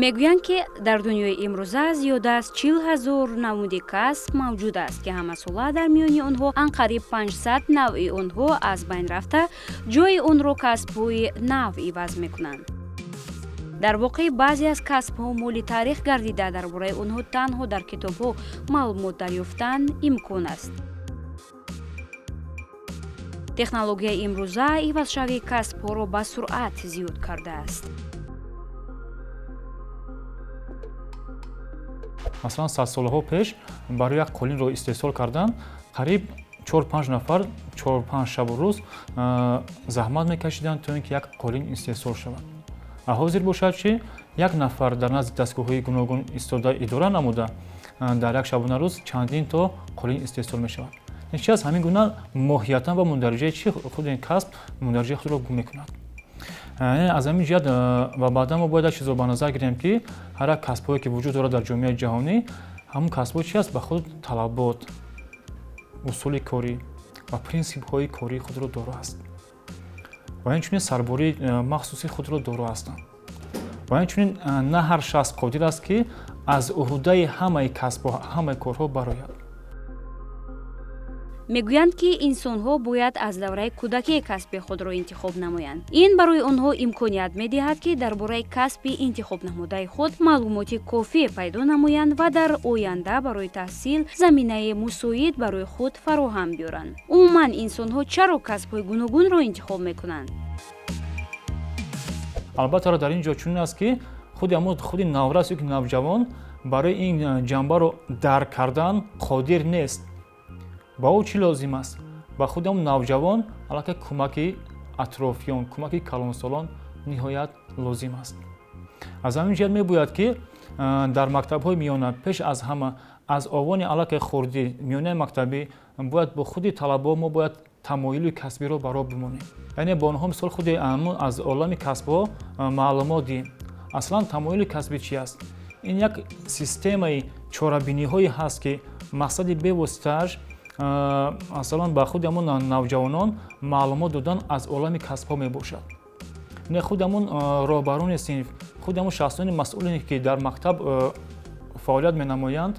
мегӯянд ки дар дунёи имрӯза зиёда аз 40,000 намуди касб мавҷуд аст ки ҳамасола дар миёни онҳо анқариб 500 навъи онҳо аз байн рафта ҷойи онро касбҳои нав иваз мекунанд. дар воқеъ баъзе аз касбҳо моли таърих гардида дар бораи онҳо танҳо дар китобҳо маълумот дарёфтан имкон аст. технологияи имрӯза ивазшавии касбҳоро ба суръат зиёд кардааст. масалан 100 солҳо пеш барои як қолинро истеҳсол кардан қариб 4-5 нафар 4-5 шабу рӯз заҳмат мекашиданд то ин ки як қолин истеҳсол шавад. ҳозир бошад чи як нафар дар назди дастгоҳҳои гуногун истода идора намуда дар як шабона рӯз чандин то қолин истеҳсол мешавад. чи аз ҳамин гуна моҳиятан ва мундариҷаи чи худ ин касб мундариҷаи худро гум мекунад. аз ҳамин ҷиҳат ва баъдан мо бояд як чизро ба назар гирем ки ҳар як касбҳое ки вуҷуд дорад дар ҷомеаи ҷаҳонӣ ҳамон касбҳо чи аст ба худ талабот, усули корӣ ва принсипҳои кории худро доро аст ва инчунин сарбории махсуси худро доро ҳастанд ва инчунин на ҳар шахс қодир аст ки аз уҳдаи ҳамаи касбҳо ҳамаи корҳо барояд. мегӯянд ки инсонҳо бояд аз давраи кӯдакӣ касби худро интихоб намоянд. ин барои онҳо имконият медиҳад ки дар бораи касби интихоб намудаи худ маълумоти кофӣ пайдо намоянд ва дар оянда барои таҳсил заминаи мусоид барои худ фароҳам биёранд. умуман инсонҳо чаро касбҳои гуногунро интихоб мекунанд? албатта дар ин ҷо чунин аст ки худи наврас ё ки навҷавон барои ин ҷанбаро дарк кардан қодир нест. ба ӯ чӣ лозим аст? ба худи ҳамон навҷавон аллакай кӯмаки атрофиён, кӯмаки калонсолон ниҳоят лозим аст. аз ҳамин ҷиҳат мебояд ки дар мактабҳои миёна пеш аз ҳама аз овони аллакай хурдӣ миёнаи мактабӣ бояд бо худи талабо мо бояд тамоили касбиро баро бимонем. яъне бо онҳо мисол худи аз олами касбҳо маълумот диҳем. аслан тамоили касбӣ чи аст? ин як системаи чорабиниҳое ҳаст ки мақсади бевоситааш масалан ба худи ҳамон навҷавонон маълумот додан аз олами касбҳо мебошад. не худи ҳамон роҳбарони синф, худи ҳамон шахсони масъуле ки дар мактаб фаъолият менамоянд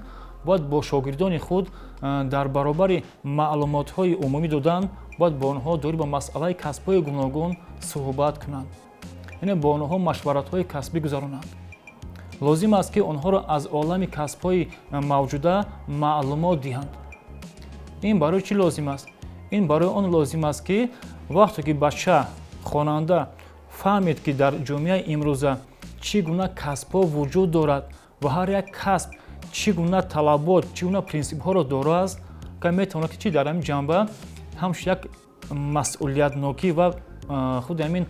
бояд бо шогирдони худ дар баробари маълумотҳои умумӣ додан бояд бо онҳо дори ба масъалаи касбҳои гуногун суҳбат кунанд, яъне бо онҳо машваратҳои касбӣ гузаронанд. лозим аст ки онҳоро аз олами касбҳои мавҷуда маълумот диҳанд. ин барои чӣ лозим аст? ин барои он лозим аст ки вақте ки бача хонанда фаҳмед ки дар ҷомеаи имрӯза чӣ гуна касбҳо вуҷуд дорад ва ҳар як касб чӣ гуна талабот, чӣ гуна принсипҳоро доро аст, ка метавонад ки чи дар ҳамин ҷанба ҳамш як масъулиятнокӣ ва худи ҳамин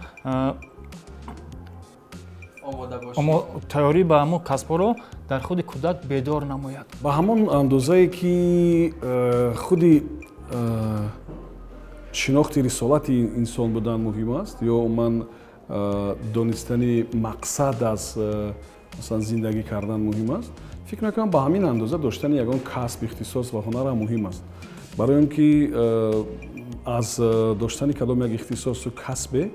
тайёрӣ ба ҳамон касбҳоро дар худи кӯдак бедор намояд. ба ҳамон андозае ки худи шинохти рисолати инсон будан муҳим аст ё умуман донистани мақсад аз масалан зиндагӣ кардан муҳим аст, фикр мекунам ба ҳамин андоза доштани ягон касб, ихтисос ва ҳунар ҳам муҳим аст. барои он ки аз доштани кадом як ихтисосу касбе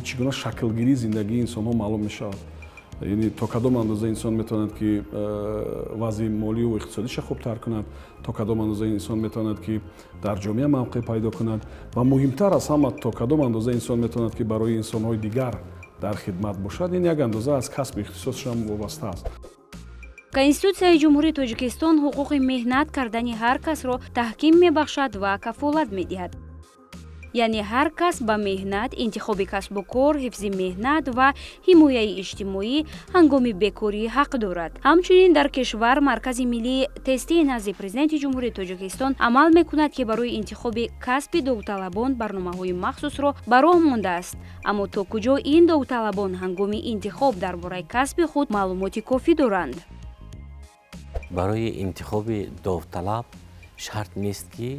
чӣ гуна шаклгирии зиндагии инсонҳо маълум мешавад. яъне то кадом андоза инсон метавонад ки вазъи молию иқтисодиша хубтар кунад, то кадом андоза инсон метавонад ки дар ҷомеа мавқеъ пайдо кунад ва муҳимтар аз ҳама то кадом андоза инсон метавонад ки барои инсонҳои дигар дар хидмат бошад. ин як андоза аз касбу ихтисосшам вобаста аст. конститутсияи ҷумҳурии тоҷикистон ҳуқуқи меҳнат кардани ҳар касро таҳким мебахшад ва кафолат медиҳад. яъне ҳар кас ба меҳнат, интихоби касбу кор, ҳифзи меҳнат ва ҳимояи иҷтимоӣ ҳангоми бекорӣ ҳақ дорад. ҳамчунин дар кишвар маркази миллии тестии назди президенти ҷумҳурии тоҷикистон амал мекунад ки барои интихоби касби довталабон барномаҳои махсусро ба роҳ мондааст. аммо то куҷо ин довталабон ҳангоми интихоб дар бораи касби худ маълумоти кофӣ доранд? барои интихоби довталаб шарт нест ки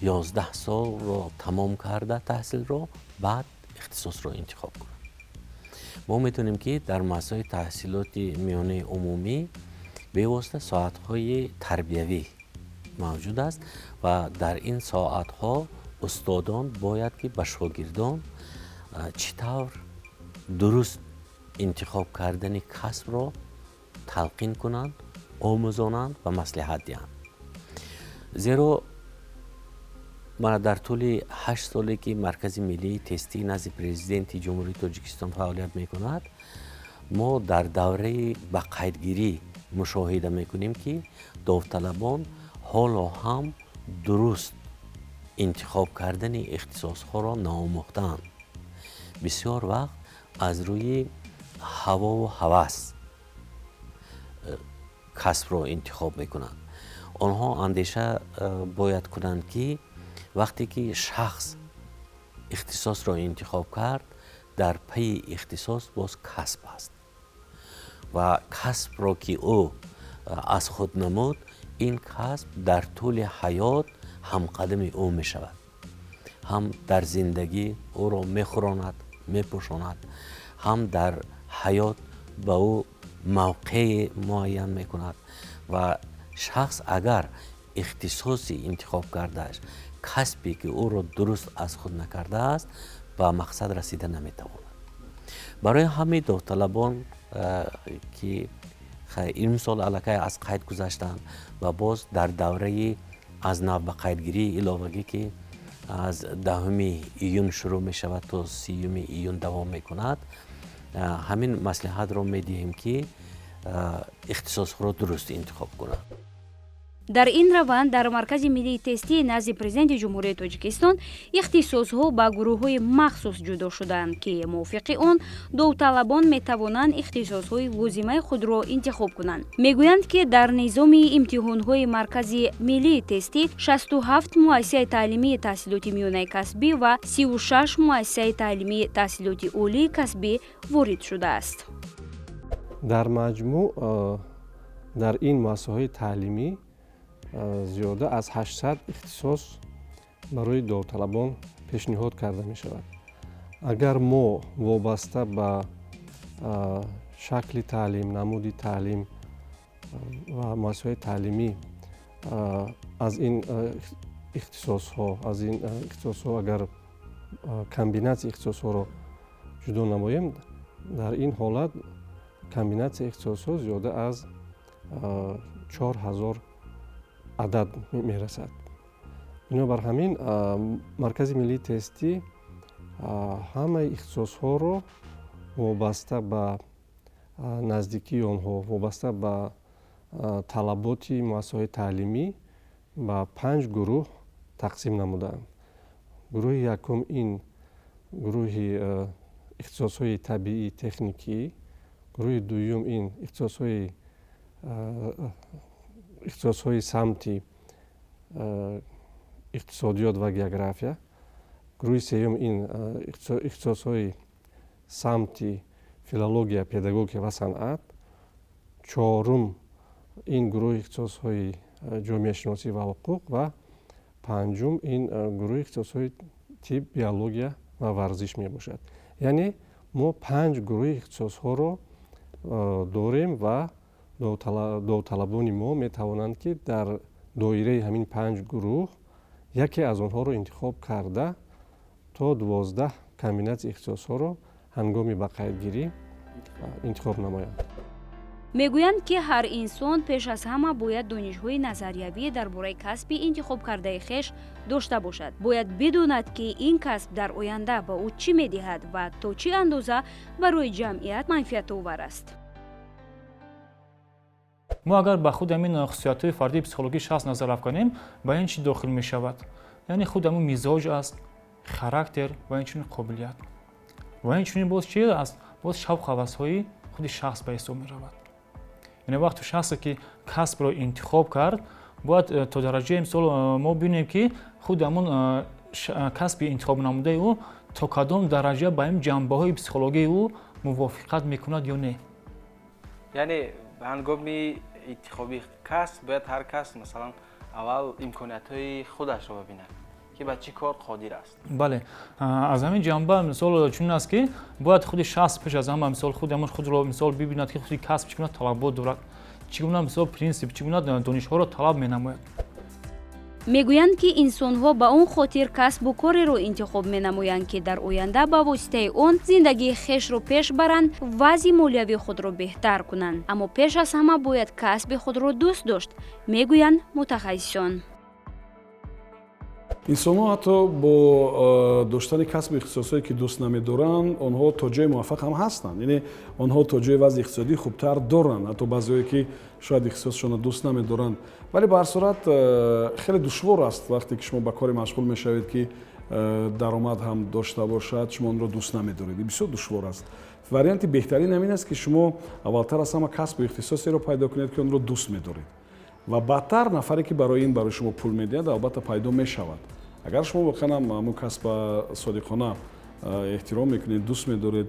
11 солро тамом карда таҳсилро баъд ихтисосро интихоб кунад. мо метавонем ки дар масои таҳсилоти миёнаи умумӣ бевосита соатҳои тарбиявӣ мавҷуд аст ва дар ин соатҳо устодон бояд ки ба шогирдон чӣ тавр дуруст انتخاب کردن کسب رو تلقین کنند، آموزانند و مصلحت دهند. زیرا من در طول 8 سالی که مرکز ملی تستی نزد پرزیدنت جمهوری تاجیکستان فعالیت میکند، ما در دوره به قیدگیری مشاهده میکنیم که داوطلبان حالا هم درست انتخاب کردن اختصاص ها را ناآموخته‌اند. بسیار وقت از روی هوا و هوس کسب را انتخاب میکنند. آنها اندیشه باید کنند که وقتی که شخص اختصاص را انتخاب کرد، در پی اختصاص باز کسب است و کسب را که او از خود نمود، این کسب در طول حیات هم قدم او می شود، هم در زندگی او را می خوراند، می پوشاند، هم در حیات به او موقع معین می کند و شخص اگر اختصاصی انتخاب کردهش کسبی که او را درست از خود نکرده است به مقصد رسیده نمی تواند. برای همه داوطلبان که این سال علاقه از قید گذاشتند و باز در دوره از نو به قیدگیری علاوگی که از 10 ایون شروع می شود تا 30 ایون دوام می کند، همین مصلحت را می دهیم که اختصاص را درست انتخاب کنند. در این روند در مرکز ملی تستی نزد پرزیدنت جمهوری تاجیکستان اختصاص‌ها با گروه‌های مخصوص جدا شدند که موافق آن داوطلبان می‌توانند اختصاص‌های لازمه خود را انتخاب کنند. می‌گویند که در نظام امتحان‌های مرکز ملی تستی 67 مؤسسه تعلیمی تحصیلات میانه کسبی و 36 مؤسسه تعلیمی تحصیلات عالی کسبی وارد شده است. در مجموع در این مؤسسه‌های تعلیمی زیاده از 800 اختصاص برای داوطلبان پیشنهاد کرده می شود. اگر ما وابسته به شکل تعلیم، نمود تعلیم و مؤسسه‌های تعلیمی از این اختصاص ها اگر کمبیناسیون اختصاص ها را جدا نماییم، در این حالت کمبیناسیون اختصاص ها زیاده از 4000 عدد می رسد. بنابر همین مرکز ملی تستی همه اختصاص ها رو وابسته به نزدیکی آنها، وابسته به طلبات مؤسسه‌های تعلیمی به 5 گروه تقسیم نمودند. گروه یکم این گروه اختصاص های طبیعی تکنیکی، گروه دوم این اختصاص های سمتی اقتصادیات و گئوگرافیا، گروه سوم این اختصاص های سمتی فیلولوژی، پداگوژی و صنعت، چهارم این گروه اختصاص های جامعه شناسی و حقوق و پنجم این گروه اختصاص های طب، بیولوژی و ورزش می باشد. یعنی ما 5 گروه اختصاص ها رو داریم و داوطلبان ما می توانند که در دایره همین 5 گروه یکی از آنها رو انتخاب کرده تا 12 کمبیناسیون اختصاص ها رو هنگامی به قیدگیری انتخاب نمایند. میگویند که هر انسان پیش از همه باید دانش‌های نظریوی درباره کسب انتخاب کرده خویش داشته باشد. باید بداند که این کسب در آینده به او چی می‌دهد و تا چه اندازه برای جمعیت منفعت آور است. ما اگر به خود همین خصوصیات فردی پسیکولوژی شخص نظر افکنیم، به این چی داخل می شود؟ یعنی خود همون مزاج است، خاراکتر و اینچنین قابلیت. و اینچنین باز چی است؟ باز شوق هوس‌های خود شخص به حساب می رود. یعنی وقتی شخصی که کسب را انتخاب کرد، باید تا درجه مثال ما ببینیم که خود همون کسب انتخاب نموده او تا کدام درجه با این جنبه‌های پسیکولوژی او موافقت میکند یا نه. یعنی هنگام انتخاب کسب باید هر کس مثلا اول امکانیت‌های خودش را ببیند که به چه کار قادر است. بله، از همین جنبه مثال چون است که باید خود شخص پیش از همه مثال خود را مثال ببیند که خود کسب چگونه طلبات دارد، چگونه مثال پرینسیپ، چگونه دانش‌ها را طلب می‌نماید. мегӯянд ки инсонҳо ба он хотир касбу кореро интихоб менамоянд ки дар оянда ба воситаи он зиндагии хешро пеш баранд, вазъи молиявии худро беҳтар кунанд. Аммо пеш аз ҳама бояд касби худро дӯст дошт, мегӯянд мутахассисон. инсонҳо ҳатто бо доштани касби ихтисосҳое ки дӯст намедоранд, онҳо то ҷои муваффақ ҳам ҳастанд. Яъне онҳо то ҷои вазъи иқтисодӣ хубтар доранд, ҳатто баъзеҳое ки шояд ихтисосшонро дӯст намедоранд. Вале ба ҳар сурат хеле душвор аст вақте ки шумо ба коре машғул мешавед ки даромад ҳам дошта бошад, шумо онро дӯст намедоред. Бисёр душвор аст. варианти беҳтарин ҳамин аст ки шумо аввалтар аз ҳама касбу ихтисосеро пайдо кунед ки онро дӯст медоред. ва баъдтар нафаре ки барои ин барои шумо пул медиҳад албатта пайдо мешавад. агар шумо воқеан ҳамун касба содиқона эҳтиром мекунед, дӯст медоред,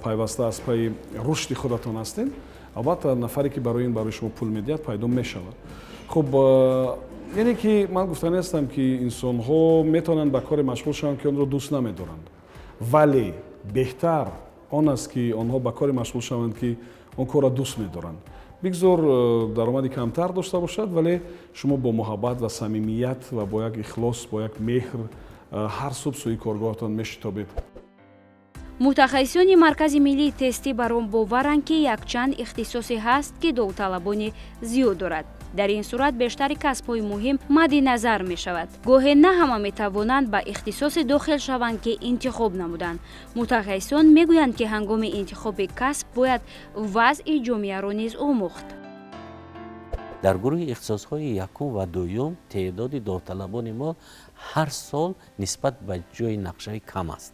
пайваста аз пайи рушди худатон ҳастед, албатта нафаре ки барои ин барои шумо пул медиҳад пайдо мешавад. хуб, яъне ки ман гуфтанӣ ҳастам ки инсонҳо метавонанд ба коре машғул шаванд ки онро дӯст намедоранд. вале беҳтар он аст ки онҳо ба коре машғул шаванд ки он корро дӯст медоранд. бигзор даромади камтар дошта бошад, вале шумо бо муҳаббат ва самимият ва бо як ихлос, бо як меҳр ҳар субҳ сӯи коргоҳатон мешитобед. мутахассисони маркази миллии тестӣ бар он боваранд ки якчанд ихтисосе ҳаст ки довталабони зиёд дорад. дар ин сурат бештари касбҳои муҳим мадди назар мешавад. гоҳе на ҳама метавонанд ба ихтисосе дохил шаванд ки интихоб намуданд. мутахассисон мегӯянд ки ҳангоми интихоби касб бояд вазъи ҷомеаро низ омӯхт. дар гурӯҳи ихтисосҳои якум ва дуюм теъдоди довталабони мо ҳар сол нисбат ба ҷои нақшаи кам аст.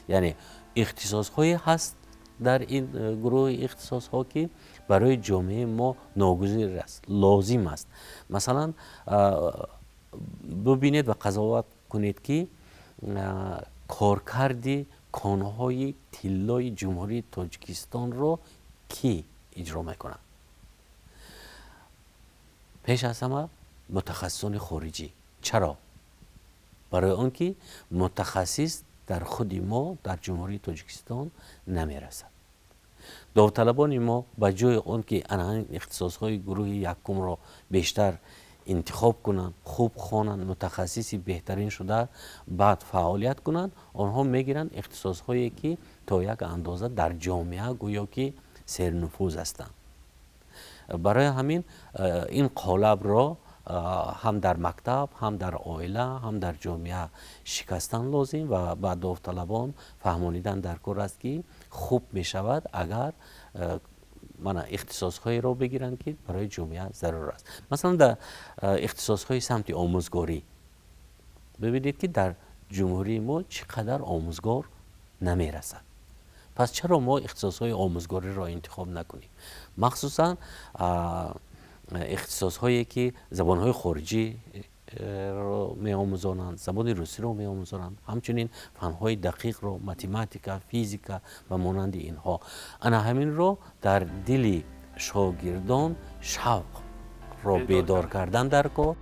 яъне ихтисосҳое ҳаст дар ин гурӯҳи ихтисосҳо ки барои ҷомеаи мо ногузир аст, лозим аст. масалан, бубинед ва қазоват кунед ки коркарди конҳои тиллои ҷумҳурии Тоҷикистонро ки иҷро мекунад? пеш аз ҳама мутахассисони хориҷӣ. чаро? барои он ки мутахассис дар худи мо дар ҷумҳурии Тоҷикистон намерасад. довталабони мо ба ҷои он ки анаҳин ихтисосҳои гурӯҳи якумро бештар интихоб кунанд, хуб хонанд, мутахассиси беҳтарин шуда баъд фаъолият кунанд, онҳо мегиранд ихтисосҳое ки то як андоза дар ҷомеа гӯё ки сернуфуз ҳастанд. барои ҳамин ин қолабро ҳам дар мактаб, ҳам дар оила, ҳам дар ҷомеа шикастан лозим ва ба довталабон фаҳмонидан дар кор аст ки хуб мешавад агар мана ихтисосҳоеро бигиранд ки барои ҷомеа зарур аст. масалан дар ихтисосҳои самти омӯзгорӣ бибинед ки дар ҷумҳурии мо чӣ қадар омӯзгор намерасад. пас чаро мо ихтисосҳои омӯзгориро интихоб накунем? махсусан ихтисосҳое ки забонҳои хориҷиро меомӯзонанд, забони русиро меомӯзонанд, ҳамчунин фанҳои дақиқро, математика, физика ва монанди инҳо. ана ҳаминро дар дили шогирдон шавқро бедор кардан дар кор.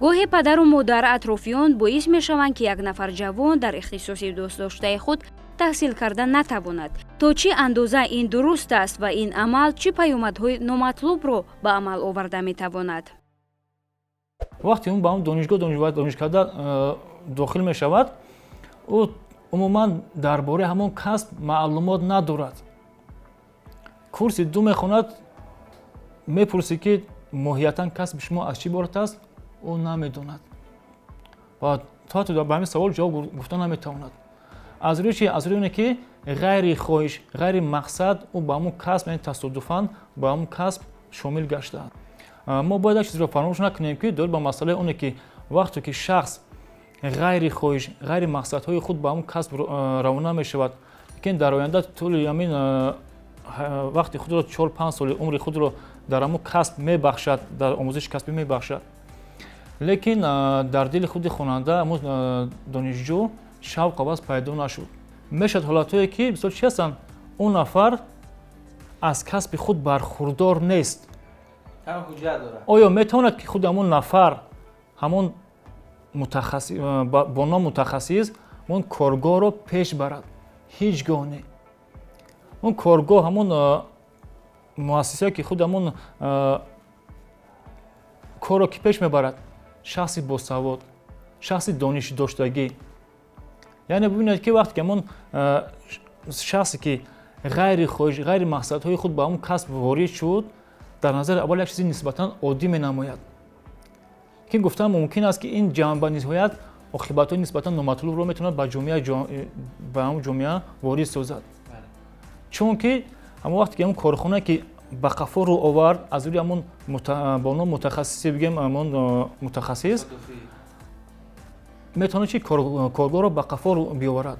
гоҳе падару модар атрофиён боис мешаванд ки як нафар ҷавон дар ихтисоси дӯстдоштаи худ таҳсил карда натавонад. то чӣ андоза ин дуруст аст ва ин амал чӣ паёмадҳои номатлубро ба амал оварда метавонад? вақте он ба он донишгоҳ донишкарда дохил мешавад, ӯ умуман дар бораи ҳамон касб маълумот надорад. курси ду мехонад, мепурсӣ ки моҳиятан касби шумо аз чӣ иборат аст, ӯ намедонад ва то ҳатто ба ҳамин савол ҷавоб гуфтан наметавонад. аз рӯи чи? аз рӯи оне ки ғайри хоҳиш, ғайри мақсад ӯ ба ҳамон касб, яъне тасодуфан ба ҳамон касб шомил гаштааст. мо бояд як чизро фаромӯш накунем ки дор ба масъалаи оне ки вақте ки шахс ғайри хоҳиш, ғайри мақсадҳои худ ба ҳамон касб равона мешавад, лекин дар оянда тӯли ҳамин вақти худро 4-5 соли умри худро дар ҳамон касб мебахшад, дар омӯзиши касбӣ мебахшад, лекин дар дили худи хонанда ҳамон донишҷӯ шавқ аваз пайдо нашуд. мешавад ҳолатҳое ки бисёр чӣ ҳастанд, он нафар аз касби худ бархурдор нест. оё метавонад ки худ ҳамон нафар, ҳамон бо ном мутахассис он коргоҳро пеш барад? ҳеҷ гоҳ не. он коргоҳ, ҳамон муассисае ки худ ҳамон коро ки пеш мебарад шахси босавод, шахси донишдоштагӣ. яъне бибинед ки вақте ки ҳамон шахсе ки ғайри хоҳиш ғайри мақсадҳои худ ба ҳамон касб ворид шуд, дар назари аввал як чизи нисбатан оддӣ менамояд. ки гуфтам мумкин аст ки ин ҷанба ниҳоят оқибатҳои нисбатан номатлубро метавонад ба ҳамон ҷомеа ворид созад. чунки ҳамон вақте ки ҳамон корхона ки ба қафо рӯ овард аз рӯи ҳамон бо ном мутахассисе бигем ҳамон мутахассис метавонад чи коргоҳро ба қафо рӯ биоварад.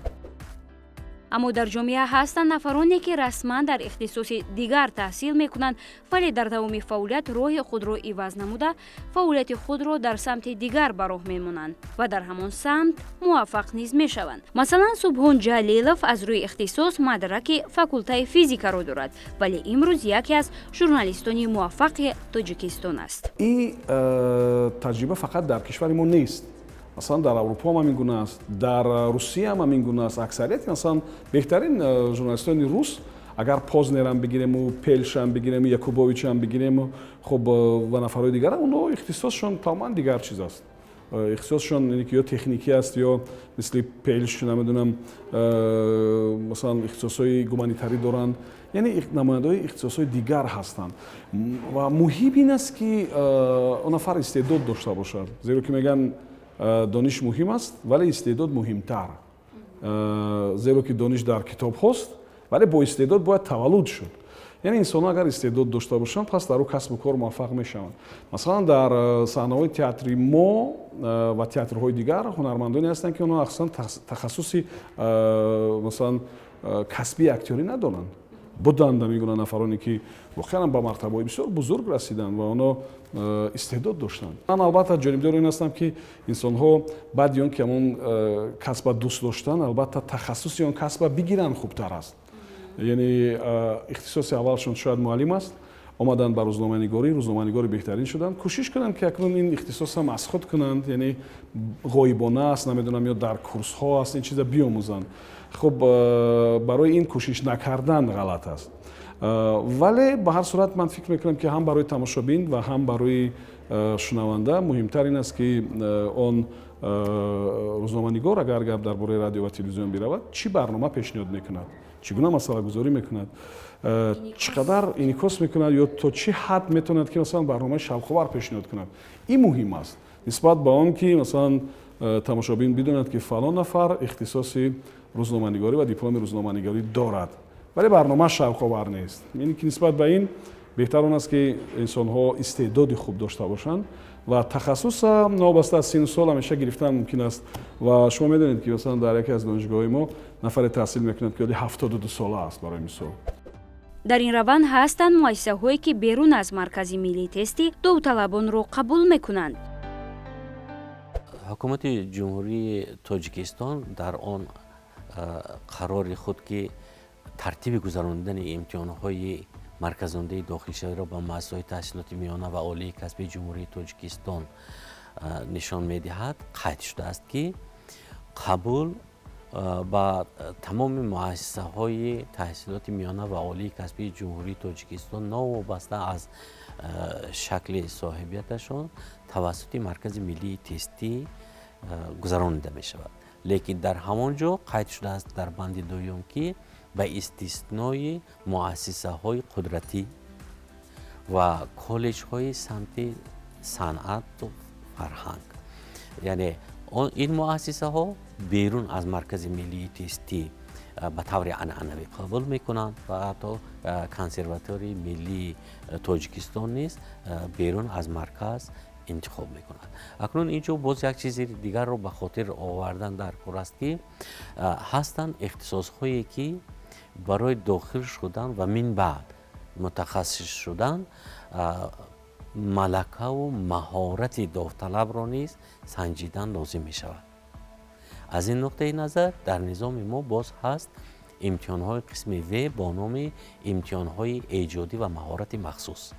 аммо дар ҷомеа ҳастанд нафароне ки расман дар ихтисоси дигар таҳсил мекунанд, вале дар давоми фаъолият роҳи худро иваз намуда, фаъолияти худро дар самти дигар ба роҳ мемонанд ва дар ҳамон самт муваффақ низ мешаванд. Масалан, Субҳон Ҷалилов аз рӯи ихтисос мадраки факултаи физикаро дорад, вале имрӯз яке аз журналистони муваффақи Тоҷикистон аст. ин таҷриба фақат дар кишвари мо нест. مثلا در اروپا هم همین گونه است، در روسیه هم همین گونه است. اکثریت مثلا بهترین ژورنالیستان روس اگر پوزنر هم بگیریم و پلش هم بگیریم یاکوبوویچ هم بگیریم خب و نفرهای دیگر اونها اختصاصشون تماما دیگر چیز است. اختصاصشون یعنی که یا تکنیکی است یا مثل پلش نمیدونم مثلا اختصاصای گومانیتاری دارن، یعنی نماینده‌های اختصاصای دیگر هستند و مهم این است که اون نفر استعداد داشته باشد، زیرا که میگن دانش مهم است ولی استعداد مهمتر. زیرا که دانش در کتاب هست ولی با استعداد باید تولد شد. یعنی انسان اگر استعداد داشته باشند پس در او کسب و کار موفق میشوند. مثلا در صحنه‌های تئاتری ما و تئاترهای دیگر هنرمندانی هستند که اونها اصلا تخصصی مثلا کسبی اکتوری ندارند. بودند میگن نفرانی که واقعا به مرتبه بسیار بزرگ رسیدند و اونا استعداد داشتند. من البته جانبدار این هستم که انسان ها بعد اون که همون کسب دوست داشتن البته تخصصی اون کسب بگیرن خوبتر است. یعنی اختصاص اولشون شاید معلم است، آمدن به روزنامه‌نگاری بهترین شدن، کوشش کنند که اکنون این اختصاص هم از خود کنند، یعنی غایبانه است نمیدونم یا در کورس ها است این چیزا بیاموزند. خب برای این کوشش نکردن غلط است. ولی به هر صورت من فکر میکنم که هم برای تماشابین و هم برای شنونده مهمتر این است که اون روزنامه‌نگار اگر گپ درباره رادیو و تلویزیون برود چی برنامه پیشنهاد میکند، چگونه مسئله گذاری میکند، چقدر انعکاس میکند یا تا چه حد میتواند که مثلا برنامه شوق‌آور پیشنهاد کند. این مهم است نسبت به آن که مثلا تماشابین بداند که فلان نفر اختصاص روزنامه‌نگاری و دیپلم روزنامه‌نگاری دارد ولی برنامه شوق‌آور نیست. یعنی که نسبت به این بهتر آن است که انسان‌ها استعداد خوب داشته باشند و تخصص نابسته از سن و سال همیشه گرفتن ممکن است و شما می‌دونید که مثلا در یکی از دانشگاه‌های ما نفر تحصیل می‌کند که 72 ساله است برای مثال. дар ин раванд ҳастанд муассисаҳое ки берун аз маркази миллии тестӣ довталабонро қабул мекунанд. ҳукумати ҷумҳурии Тоҷикистон дар он қарори худ ки тартиби гузарондани имтиҳонҳои марказондаи дохилшавиро ба муассисаҳои таҳсилоти миёна ва олии касби ҷумҳурии Тоҷикистон нишон медиҳад, қайд шудааст ки қабул ба тамоми муассисаҳои таҳсилоти миёна ва олии касби ҷумҳурии Тоҷикистон новобаста аз шакли соҳибияташон тавассути маркази миллии тестӣ гузаронида мешавад. лекин дар ҳамон ҷо қайд шудааст дар банди дуюм ки ба истиснои муассисаҳои қудратӣ ва коллеҷҳои самти санъату фарҳанг, яъне این مؤسسه‌ها بیرون از مرکز ملی تستی به طور عنعنوی قبول میکنند و حتی کنسرواتوری ملی تاجیکستان نیز بیرون از مرکز انتخاب میکنند. اکنون اینجا باز یک چیز دیگر رو به خاطر آوردن در کار است که هستند اختصاص‌هایی که برای داخل شدن و من بعد متخصص شدن ملکه و مهارت داوطلب را نیز سنجیدن لازم می شود. از این نقطه نظر در نظام ما باز هست امتحان‌های قسم و با نام امتحان‌های ایجادی و مهارت مخصوص.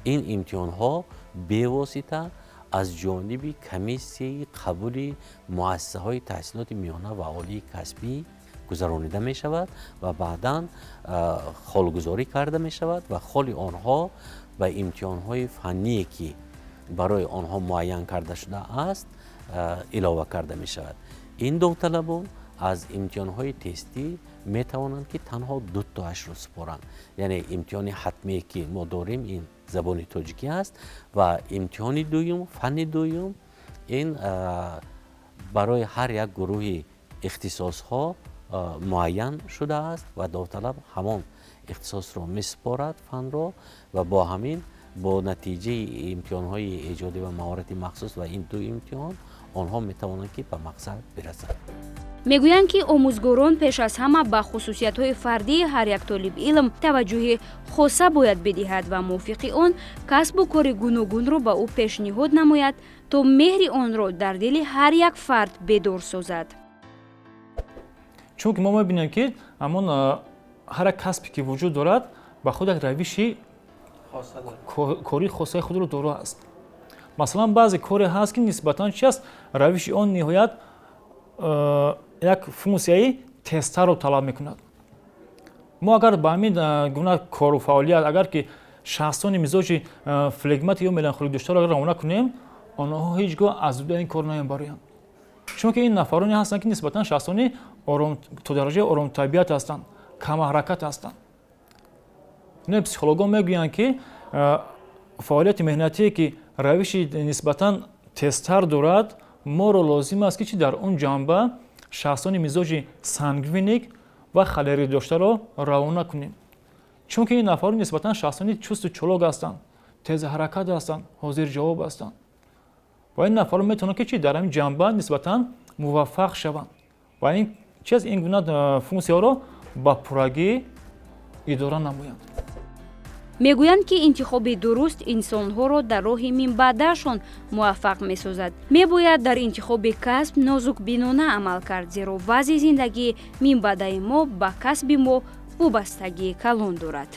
این امتحان‌ها به واسطه از جانب کمیسیه قبول مؤسسه‌های تحصیلات میانه و عالی کسبی گذرانیده می شود و بعداً خالگذاری کرده می شود و خال آنها و امتحان‌های فنی که барои онҳо муайян карда шудааст илова карда мешавад. ин довталабон аз имтиҳонҳои тестӣ метавонанд ки танҳо дутоашро супоранд. яъне имтиҳони ҳатмие ки мо дорем ин забони тоҷикӣ аст ва имтиҳони дуюм, фанни дуюм ин барои ҳар як гурӯҳи ихтисосҳо муайян шудааст ва довталаб ҳамон ихтисосро месупорад фанро ва бо ҳамин бо натиҷаи имтиҳонҳои эҷодӣ ва маҳорати махсус ва ин ду имтиҳон онҳо метавонанд ки ба мақсад бирасанд. мегӯянд ки омӯзгорон пеш аз ҳама ба хусусиятҳои фардии ҳар як толибилм таваҷҷӯҳи хоса бояд бидиҳад ва мувофиқи он касбу кори гуногунро ба ӯ пешниҳод намояд то меҳри онро дар дили ҳар як фард бедор созад. чунки мо мебинем ки ҳамон ҳар як касбе ки вуҷуд дорад ба худ як равиши кори хосаи худро дора аст. масалан баъзе коре ҳаст ки нисбатан чи аст равиши он ниҳоят як функсияи тезтарро талаб мекунад. мо агар ба ҳамин гуна кору фаъолият агар ки шахсони мизоҷи флегматӣ ё меланхолӣ доштаро агар равона кунем, онҳо ҳеҷ гоҳ аз дуда ин кор намебароянд. чунки ин нафароне ҳастанд ки нисбатан шахсони то дараҷаи оромтабиат ҳастанд, камҳаракат ҳастанд. не психологон мегӯянд ки фаъолияти меҳнатие ки равиши нисбатан тезтар дорад, моро лозим аст ки чи дар он ҷанба шахсони мизоҷи сангвиник ва холерик доштаро равона кунем. чунки ин нафарон нисбатан шахсони чусту чолок ҳастанд, тезҳаракат ҳастанд, ҳозирҷавоб ҳастанд. ва ин нафарон метавонанд ки чи дар ҳамин ҷанба нисбатан муваффақ шаванд ва ин чи аз ин гуна функсияҳоро ба пуррагӣ идора намоянд. мегӯянд ки интихоби дуруст инсонҳоро дар роҳи минбаъдаашон муваффақ месозад. мебояд дар интихоби касб нозукбинона амал кард, зеро вазъи зиндагии минбаъдаи мо ба касби мо вобастагии калон дорад.